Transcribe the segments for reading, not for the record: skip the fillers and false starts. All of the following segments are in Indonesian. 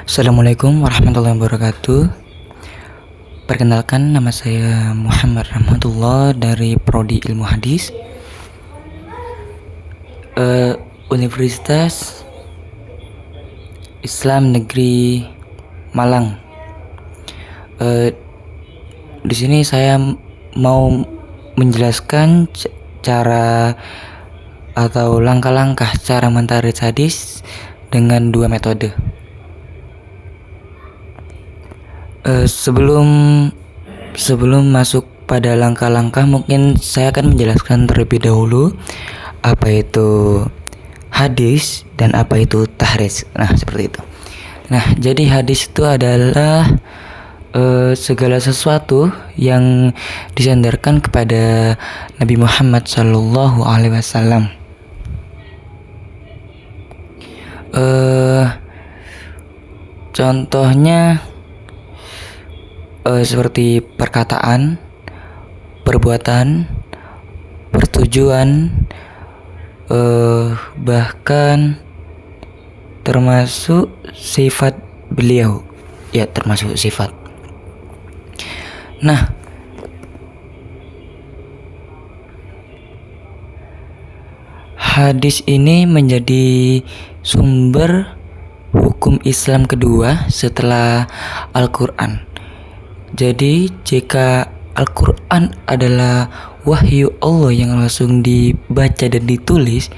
Assalamualaikum warahmatullahi wabarakatuh. Perkenalkan, nama saya Muhammad Rahmatullah dari Prodi Ilmu Hadis, Universitas Islam Negeri Malang. Di sini saya mau menjelaskan cara atau langkah-langkah cara mentakhrij hadis dengan dua metode. Sebelum masuk pada langkah-langkah, mungkin saya akan menjelaskan terlebih dahulu apa itu hadis dan apa itu tahrij. Nah, seperti itu. Nah, jadi hadis itu adalah segala sesuatu yang disandarkan kepada Nabi Muhammad Sallallahu Alaihi Wasallam. Contohnya seperti perkataan, perbuatan, pertujuan, bahkan termasuk sifat beliau. Ya, termasuk sifat. Nah, hadis ini menjadi sumber hukum Islam kedua setelah Al-Quran. Jadi jika Al-Quran adalah wahyu Allah yang langsung dibaca dan ditulis,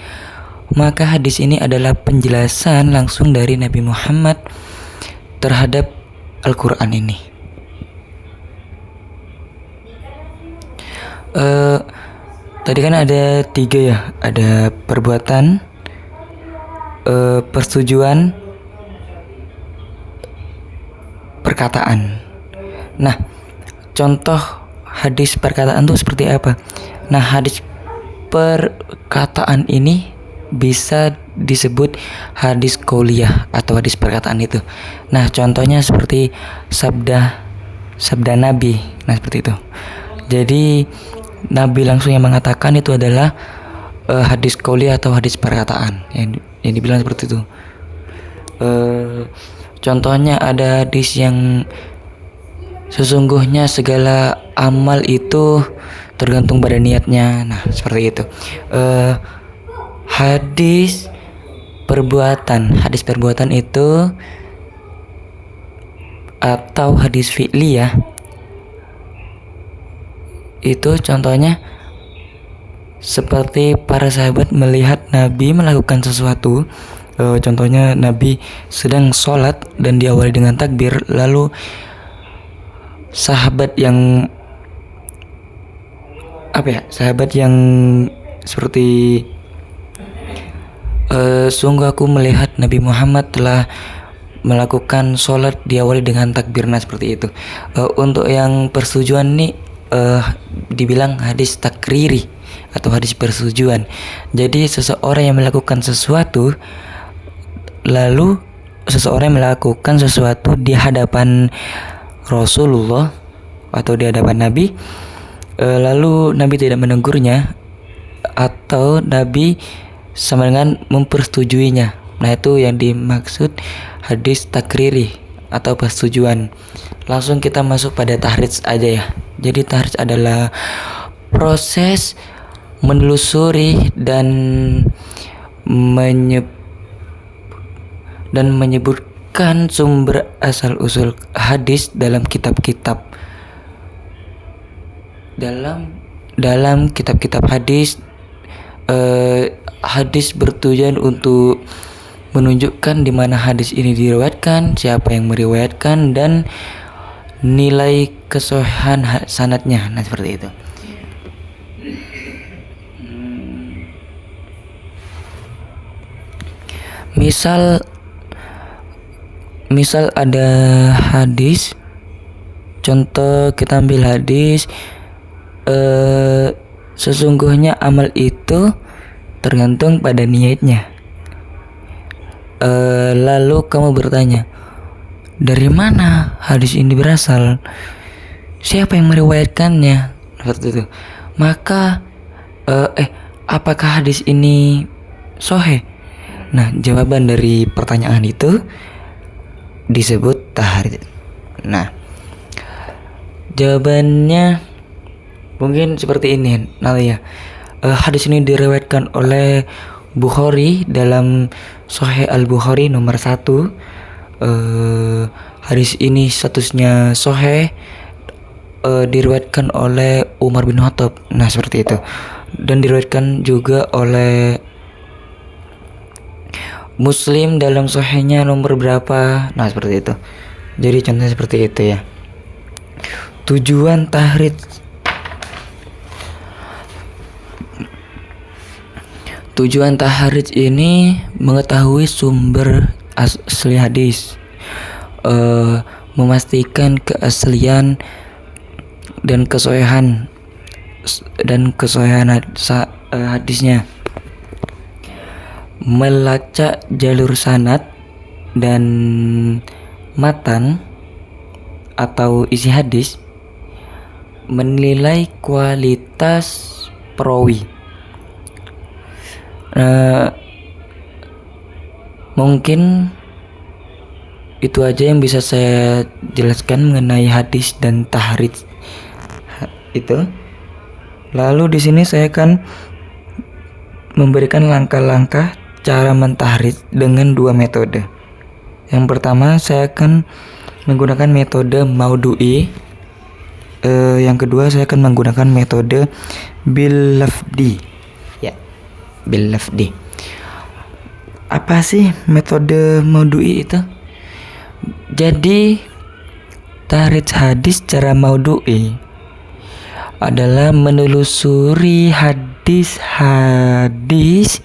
maka hadis ini adalah penjelasan langsung dari Nabi Muhammad terhadap Al-Quran ini. Tadi kan ada 3 ya, ada perbuatan, persetujuan, perkataan. Nah, contoh hadis perkataan itu seperti apa? Nah, hadis perkataan ini bisa disebut hadis qauliyah atau hadis perkataan itu. Nah, contohnya seperti sabda Nabi. Nah, seperti itu. Jadi Nabi langsung yang mengatakan itu adalah hadis qauliyah atau hadis perkataan yang dibilang seperti itu. Contohnya ada hadis yang sesungguhnya segala amal itu tergantung pada niatnya. Nah, seperti itu. Hadis perbuatan itu atau hadis fi'liyah itu contohnya seperti para sahabat melihat Nabi melakukan sesuatu. Contohnya Nabi sedang sholat dan diawali dengan takbir, lalu sahabat yang seperti sungguh aku melihat Nabi Muhammad telah melakukan sholat diawali dengan takbir. Nah, seperti itu. Untuk yang persetujuan nih dibilang hadis takriri atau hadis persetujuan. Jadi seseorang yang melakukan sesuatu, lalu seseorang yang melakukan sesuatu di hadapan Rasulullah atau di hadapan Nabi, lalu Nabi tidak menegurnya atau Nabi sama dengan mempersetujuinya. Nah, itu yang dimaksud hadis takriri atau persetujuan. Langsung kita masuk pada tahrij aja ya. Jadi tahrij adalah proses menelusuri dan menyebutkan sumber asal usul hadis dalam kitab-kitab hadis. Hadis bertujuan untuk menunjukkan di mana hadis ini diriwayatkan, siapa yang meriwayatkan, dan nilai kesohihan sanadnya. Nah, seperti itu. Misal ada hadis, contoh kita ambil hadis, sesungguhnya amal itu tergantung pada niatnya. Lalu kamu bertanya, dari mana hadis ini berasal? Siapa yang meriwayatkannya? Seperti itu. Maka apakah hadis ini sahih? Nah, jawaban dari pertanyaan itu disebut tahrid? Nah, jawabannya mungkin seperti ini. Nah ya, hadis ini diriwayatkan oleh Bukhari dalam Sahih Al-Bukhari nomor 1. Hadis ini statusnya sahih, diriwayatkan oleh Umar bin Khattab. Nah, seperti itu. Dan diriwayatkan juga oleh Muslim dalam sahihnya nomor berapa. Nah, seperti itu. Jadi contohnya seperti itu ya. Tujuan tahrid. Tujuan tahrid ini mengetahui sumber asli hadis, memastikan keaslian dan kesohihan hadisnya, melacak jalur sanad dan matan atau isi hadis, menilai kualitas perawi. Mungkin itu aja yang bisa saya jelaskan mengenai hadis dan tahrid itu. Lalu di sini saya akan memberikan langkah-langkah cara mentahrid dengan 2 metode. Yang pertama, saya akan menggunakan metode maudhu'i. Yang kedua, saya akan menggunakan metode bil lafdi. Ya, bil lafdi. Apa sih metode maudhu'i itu? Jadi, tahrid hadis secara maudhu'i adalah menelusuri hadis-hadis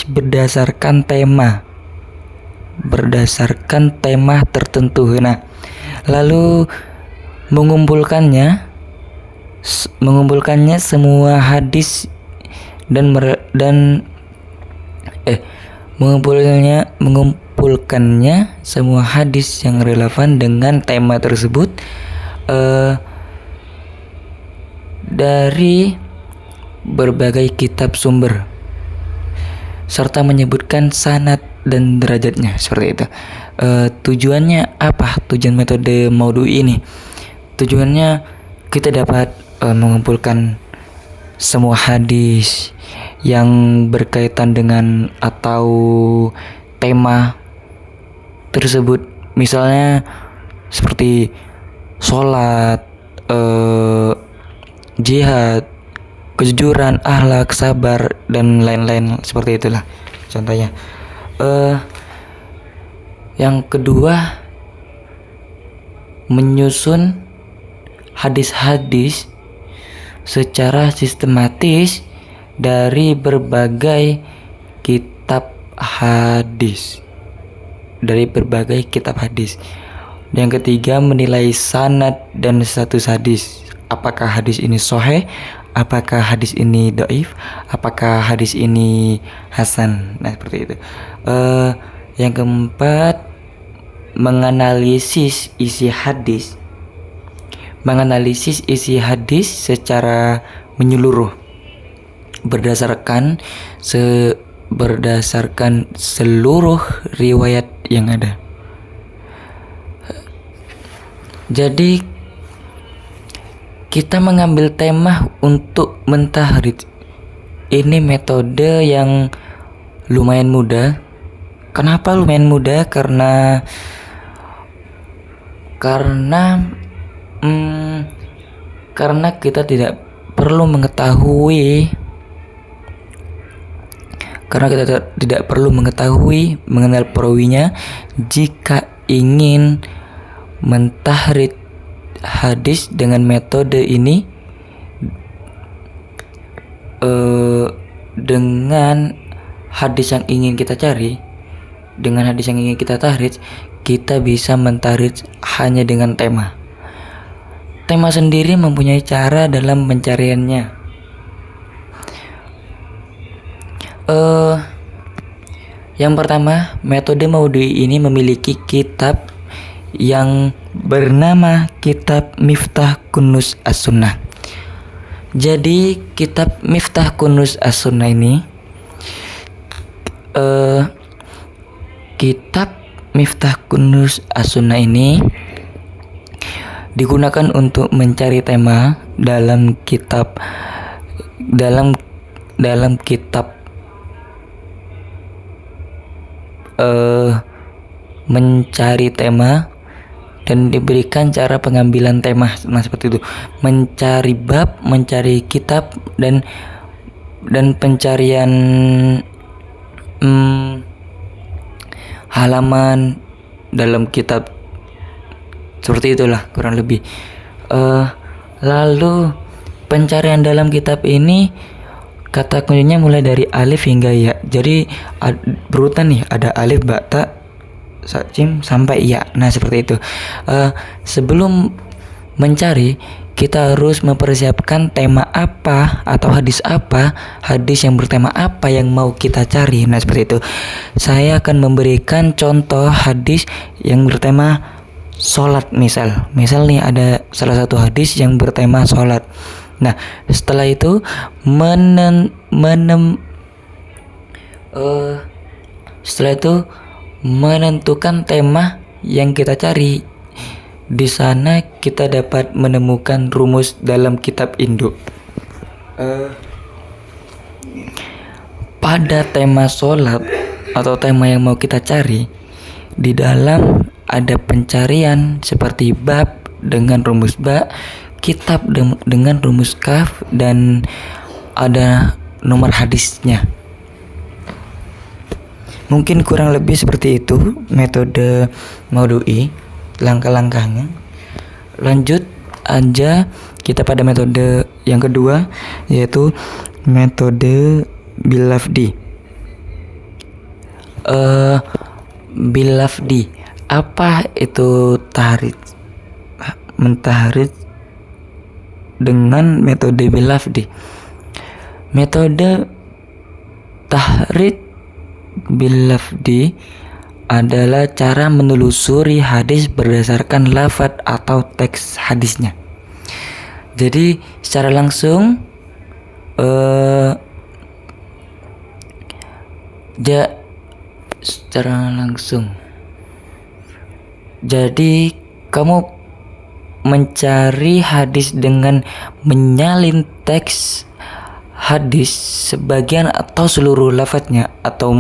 berdasarkan tema tertentu. Nah, lalu mengumpulkannya semua hadis mengumpulkannya semua hadis yang relevan dengan tema tersebut dari berbagai kitab sumber, serta menyebutkan sanad dan derajatnya, seperti itu. Tujuannya apa? Tujuan metode maudhu'i ini, tujuannya kita dapat mengumpulkan semua hadis yang berkaitan dengan atau tema tersebut, misalnya seperti sholat, jihad, kejujuran, akhlak, sabar, dan lain-lain, seperti itulah contohnya. Yang kedua, menyusun hadis-hadis secara sistematis dari berbagai kitab hadis. Yang ketiga, menilai sanad dan status hadis. Apakah hadis ini sahih? Apakah hadis ini dhaif? Apakah hadis ini hasan? Nah, seperti itu. Yang keempat, menganalisis isi hadis secara menyeluruh berdasarkan seluruh riwayat yang ada. Jadi kita mengambil tema untuk mentahrid. Ini metode yang lumayan mudah. Kenapa lumayan mudah? Karena kita tidak perlu mengetahui mengenal perawinya jika ingin mentahrid hadis dengan metode ini. Dengan hadis yang ingin kita cari, dengan hadis yang ingin kita tahrid, kita bisa mentahrid hanya dengan tema. Tema sendiri mempunyai cara dalam pencariannya. Yang pertama, metode maudhu'i ini memiliki kitab yang bernama Kitab Miftah Kunuz As-Sunnah. Jadi kitab Miftah Kunuz As-Sunnah ini kitab Miftah Kunuz As-Sunnah ini digunakan untuk mencari tema dalam kitab mencari tema dan diberikan cara pengambilan tema. Nah, seperti itu. Mencari bab, mencari kitab dan pencarian halaman dalam kitab. Seperti itulah kurang lebih. Lalu pencarian dalam kitab ini kata kuncinya mulai dari alif hingga ya. Jadi berurutan nih, ada alif, ba, ta, jim sampai ya. Nah, seperti itu. Sebelum mencari, kita harus mempersiapkan tema apa atau hadis yang bertema apa yang mau kita cari. Nah, seperti itu. Saya akan memberikan contoh hadis yang bertema sholat. Misal nih ada salah satu hadis yang bertema sholat. Nah, setelah itu menentukan tema yang kita cari. Di sana kita dapat menemukan rumus dalam kitab induk. Pada tema sholat atau tema yang mau kita cari, di dalam ada pencarian seperti bab dengan rumus ba, kitab dengan rumus kaf, dan ada nomor hadisnya. Mungkin kurang lebih seperti itu metode Maudu'i, langkah-langkahnya. Lanjut aja kita pada metode yang kedua, yaitu metode Bilafdi. Bilafdi, apa itu tahrid? Mentahrid dengan metode Bilafdi. Metode tahrid Bilafdi adalah cara menelusuri hadis berdasarkan lafadz atau teks hadisnya. Jadi secara langsung jadi kamu mencari hadis dengan menyalin teks hadis sebagian atau seluruh lafadznya atau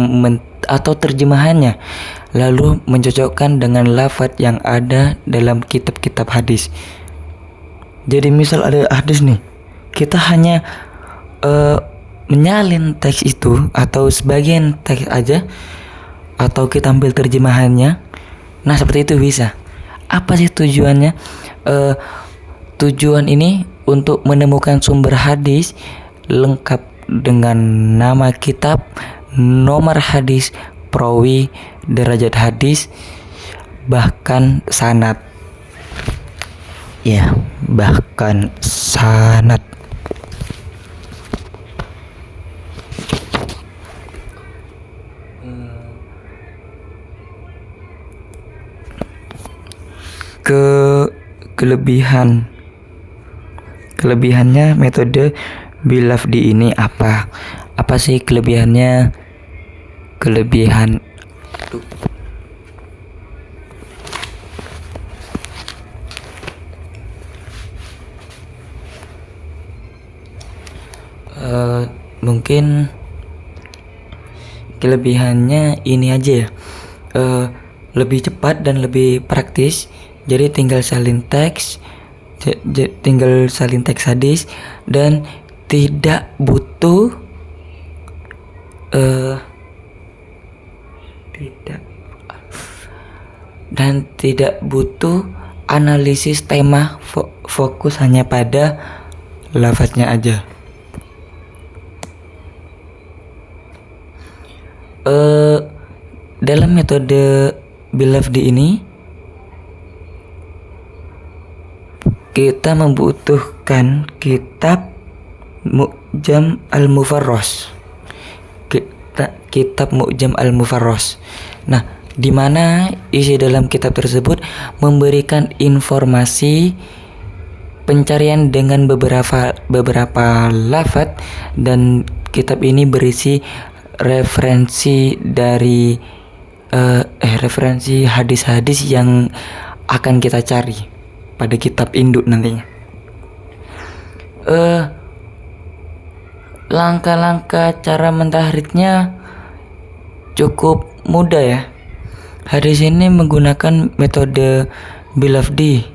terjemahannya, lalu mencocokkan dengan lafadz yang ada dalam kitab-kitab hadis. Jadi misal ada hadis nih, kita hanya menyalin teks itu atau sebagian teks aja, atau kita ambil terjemahannya. Nah, seperti itu bisa. Apa sih tujuannya? Tujuan ini untuk menemukan sumber hadis lengkap dengan nama kitab, nomor hadis, perawi, derajat hadis, bahkan sanad. Ya, bahkan sanad. Kelebihannya metode Bilafdi ini apa sih kelebihannya? Mungkin kelebihannya ini aja ya, lebih cepat dan lebih praktis. Jadi tinggal salin teks hadis dan tidak butuh analisis tema, fokus hanya pada lafadznya aja. Dalam metode Bilafdi ini kita membutuhkan kitab Mu'jam al-Mufarros. Kitab Mu'jam al-Mufarros. Nah, di mana isi dalam kitab tersebut memberikan informasi pencarian dengan beberapa lafaz, dan kitab ini berisi referensi dari referensi hadis-hadis yang akan kita cari pada kitab induk nantinya. Langkah-langkah cara mentahridnya cukup mudah ya. Hadis ini menggunakan metode bilafdi.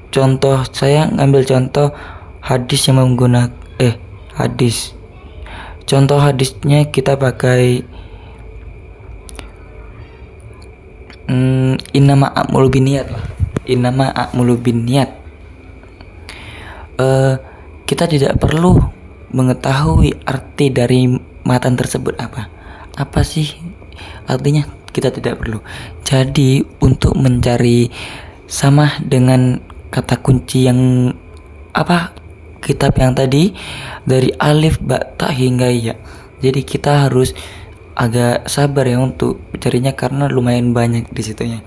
Contoh, saya ngambil contoh hadis yang menggunakan hadis. Contoh hadisnya kita pakai innama a'malu binniyat lah. Innama a'malu binniyat. Kita tidak perlu mengetahui arti dari matan tersebut apa sih artinya, kita tidak perlu. Jadi untuk mencari sama dengan kata kunci yang kitab yang tadi dari alif ba ta hingga ya, jadi kita harus agak sabar ya untuk mencarinya karena lumayan banyak di situnya.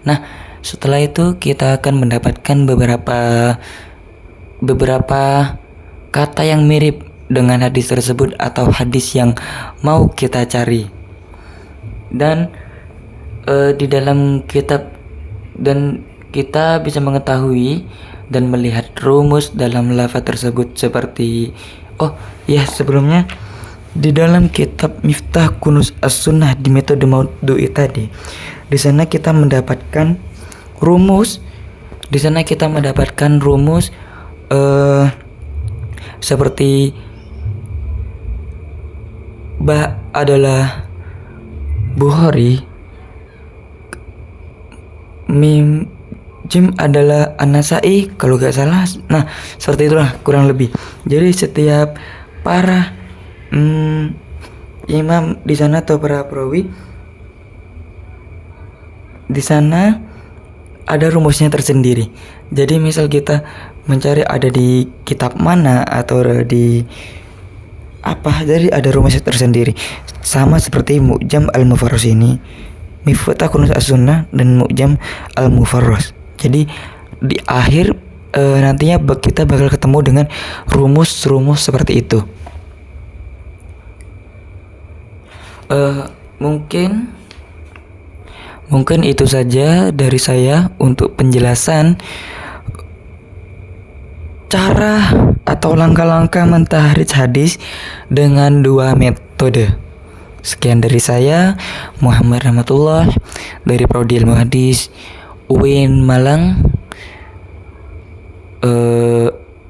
Nah, setelah itu kita akan mendapatkan beberapa kata yang mirip dengan hadis tersebut atau hadis yang mau kita cari. Dan di dalam kitab, dan kita bisa mengetahui dan melihat rumus dalam lafaz tersebut seperti sebelumnya di dalam kitab Miftah Kunuz As-Sunnah di metode Maudhu'i tadi, di sana kita mendapatkan rumus. Seperti ba adalah Bukhari, jim adalah An-Nasa'i kalau gak salah. Nah, seperti itulah kurang lebih. Jadi setiap para imam di sana atau para perawi di sana ada rumusnya tersendiri. Jadi misal kita mencari ada di kitab mana atau di jadi ada rumusnya tersendiri. Sama seperti Mu'jam Al-Mufarras ini, Miftah Kunuz As-Sunnah dan Mu'jam Al-Mufarras. Jadi di akhir nantinya kita bakal ketemu dengan rumus-rumus seperti itu. Mungkin itu saja dari saya untuk penjelasan cara atau langkah-langkah mentahridz hadis dengan dua metode. Sekian dari saya, Muhammad Rahmatullah dari Prodi Ilmu Hadis UIN Malang,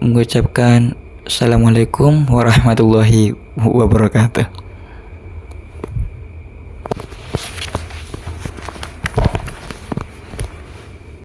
mengucapkan Assalamualaikum warahmatullahi wabarakatuh.